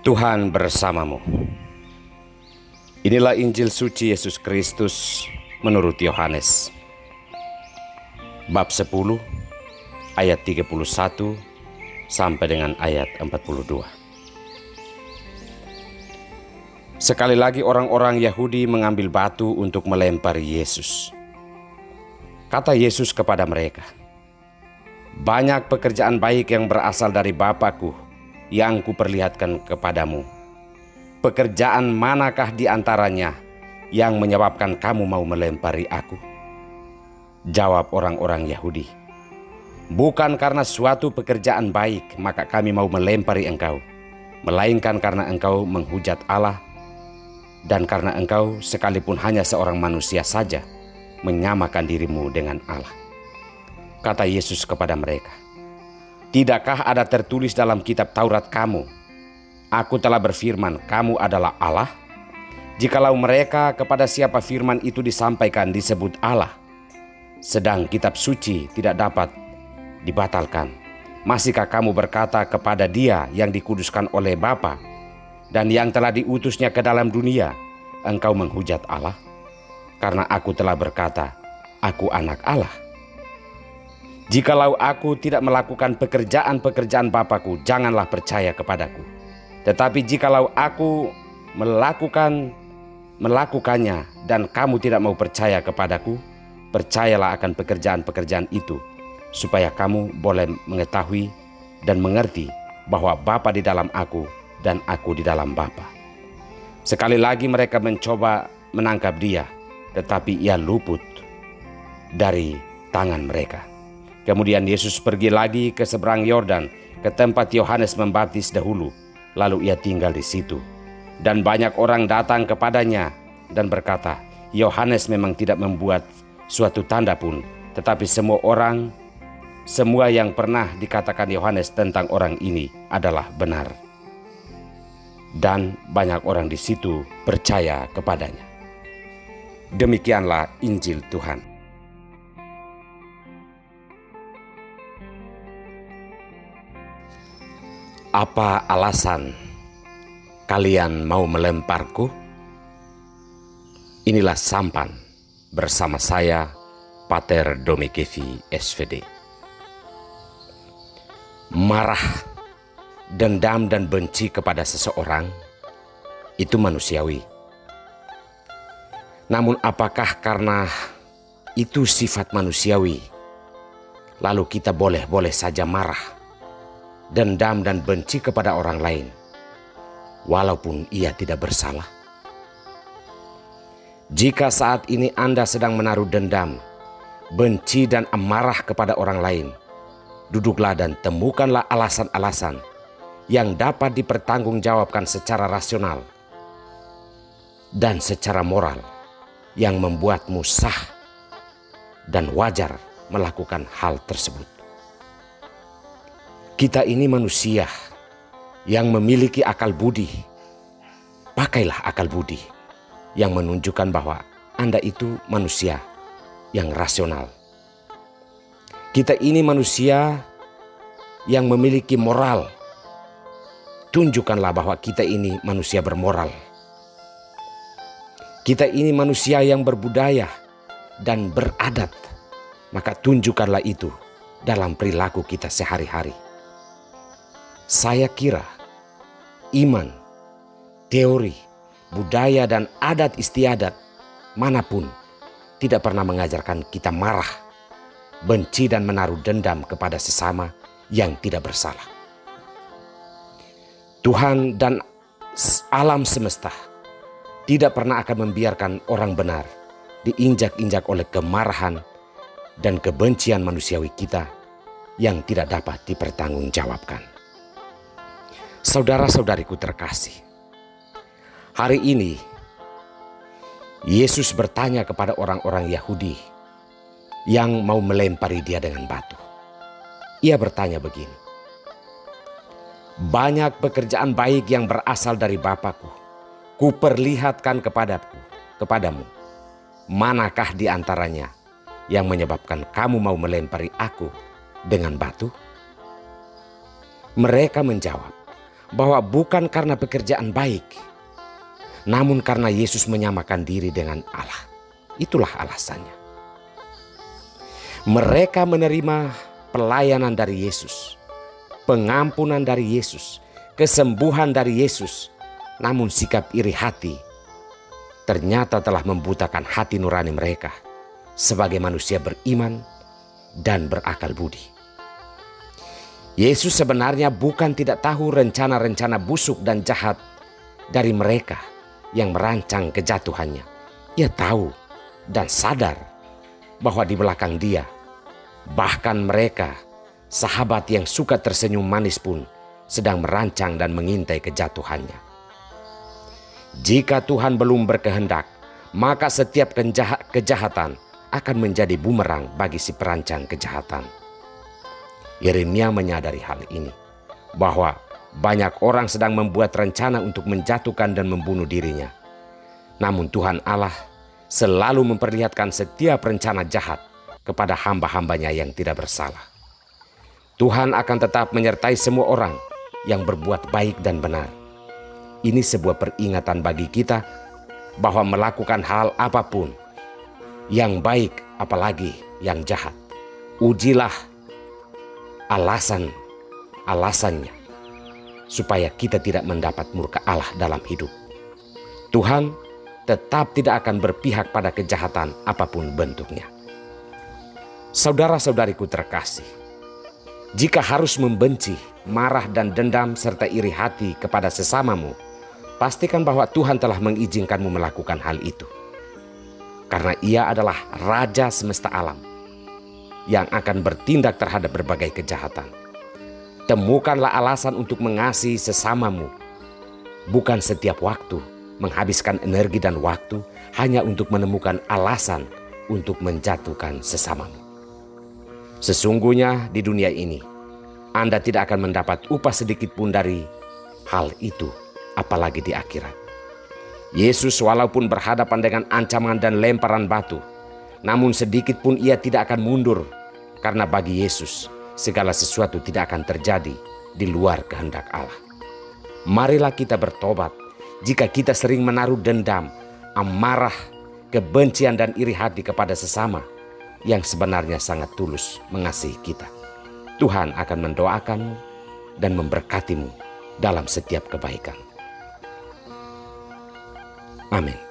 Tuhan bersamamu. Inilah Injil suci Yesus Kristus menurut Yohanes. Bab 10 ayat 31 sampai dengan ayat 42. Sekali lagi orang-orang Yahudi mengambil batu untuk melempari Yesus. Kata Yesus kepada mereka, "Banyak pekerjaan baik yang berasal dari Bapa-Ku yang kuperlihatkan kepadamu. Pekerjaan manakah di antaranya yang menyebabkan kamu mau melempari aku?" Jawab orang-orang Yahudi, "Bukan karena suatu pekerjaan baik maka kami mau melempari engkau, melainkan karena engkau menghujat Allah dan karena engkau sekalipun hanya seorang manusia saja menyamakan dirimu dengan Allah." Kata Yesus kepada mereka, "Tidakkah ada tertulis dalam kitab Taurat kamu, Aku telah berfirman, kamu adalah Allah? Jikalau mereka kepada siapa firman itu disampaikan disebut Allah, sedang kitab suci tidak dapat dibatalkan, masihkah kamu berkata kepada Dia yang dikuduskan oleh Bapa dan yang telah diutusnya ke dalam dunia, engkau menghujat Allah? Karena aku telah berkata, aku anak Allah. Jikalau aku tidak melakukan pekerjaan-pekerjaan Bapa-Ku, janganlah percaya kepadaku. Tetapi jikalau aku melakukannya dan kamu tidak mau percaya kepadaku, percayalah akan pekerjaan-pekerjaan itu, supaya kamu boleh mengetahui dan mengerti bahwa Bapa di dalam aku dan aku di dalam Bapa." Sekali lagi mereka mencoba menangkap Dia, tetapi Ia luput dari tangan mereka. Kemudian Yesus pergi lagi ke seberang Yordan, ke tempat Yohanes membaptis dahulu. Lalu Ia tinggal di situ. Dan banyak orang datang kepadanya dan berkata, "Yohanes memang tidak membuat suatu tanda pun, tetapi semua yang pernah dikatakan Yohanes tentang orang ini adalah benar." Dan banyak orang di situ percaya kepadanya. Demikianlah Injil Tuhan. Apa alasan kalian mau melemparku? Inilah sampan bersama saya, Pater Domikevi SVD. Marah, dendam dan benci kepada seseorang itu manusiawi. Namun apakah karena itu sifat manusiawi, lalu kita boleh-boleh saja marah, dendam dan benci kepada orang lain, walaupun ia tidak bersalah? Jika saat ini Anda sedang menaruh dendam, benci dan amarah kepada orang lain, duduklah dan temukanlah alasan-alasan yang dapat dipertanggungjawabkan secara rasional dan secara moral yang membuatmu sah dan wajar melakukan hal tersebut. Kita ini manusia yang memiliki akal budi. Pakailah akal budi yang menunjukkan bahwa Anda itu manusia yang rasional. Kita ini manusia yang memiliki moral. Tunjukkanlah bahwa kita ini manusia bermoral. Kita ini manusia yang berbudaya dan beradat. Maka tunjukkanlah itu dalam perilaku kita sehari-hari. Saya kira iman, teori, budaya dan adat istiadat manapun tidak pernah mengajarkan kita marah, benci dan menaruh dendam kepada sesama yang tidak bersalah. Tuhan dan alam semesta tidak pernah akan membiarkan orang benar diinjak-injak oleh kemarahan dan kebencian manusiawi kita yang tidak dapat dipertanggungjawabkan. Saudara-saudariku terkasih, hari ini Yesus bertanya kepada orang-orang Yahudi yang mau melempari Dia dengan batu. Ia bertanya begini, "Banyak pekerjaan baik yang berasal dari Bapa-Ku, kuperlihatkan kepadamu. Manakah di antaranya yang menyebabkan kamu mau melempari aku dengan batu?" Mereka menjawab, bahwa bukan karena pekerjaan baik, namun karena Yesus menyamakan diri dengan Allah. Itulah alasannya. Mereka menerima pelayanan dari Yesus, pengampunan dari Yesus, kesembuhan dari Yesus, namun sikap iri hati ternyata telah membutakan hati nurani mereka sebagai manusia beriman dan berakal budi. Yesus sebenarnya bukan tidak tahu rencana-rencana busuk dan jahat dari mereka yang merancang kejatuhannya. Ia tahu dan sadar bahwa di belakang dia, bahkan mereka, sahabat yang suka tersenyum manis pun sedang merancang dan mengintai kejatuhannya. Jika Tuhan belum berkehendak, maka setiap kejahatan akan menjadi bumerang bagi si perancang kejahatan. Yeremia menyadari hal ini, bahwa banyak orang sedang membuat rencana untuk menjatuhkan dan membunuh dirinya. Namun Tuhan Allah selalu memperlihatkan setiap rencana jahat kepada hamba-hambanya yang tidak bersalah. Tuhan akan tetap menyertai semua orang yang berbuat baik dan benar. Ini sebuah peringatan bagi kita bahwa melakukan hal apapun, yang baik apalagi yang jahat, ujilah alasannya supaya kita tidak mendapat murka Allah dalam hidup. Tuhan tetap tidak akan berpihak pada kejahatan apapun bentuknya. Saudara-saudariku terkasih, jika harus membenci, marah dan dendam serta iri hati kepada sesamamu, pastikan bahwa Tuhan telah mengizinkanmu melakukan hal itu. Karena Ia adalah Raja semesta alam yang akan bertindak terhadap berbagai kejahatan. Temukanlah alasan untuk mengasihi sesamamu, bukan setiap waktu menghabiskan energi dan waktu hanya untuk menemukan alasan untuk menjatuhkan sesamamu. Sesungguhnya di dunia ini, Anda tidak akan mendapat upah sedikit pun dari hal itu, apalagi di akhirat. Yesus walaupun berhadapan dengan ancaman dan lemparan batu, namun sedikit pun Ia tidak akan mundur, karena bagi Yesus segala sesuatu tidak akan terjadi di luar kehendak Allah. Marilah kita bertobat jika kita sering menaruh dendam, amarah, kebencian dan iri hati kepada sesama yang sebenarnya sangat tulus mengasihi kita. Tuhan akan mendoakanmu dan memberkatimu dalam setiap kebaikan. Amin.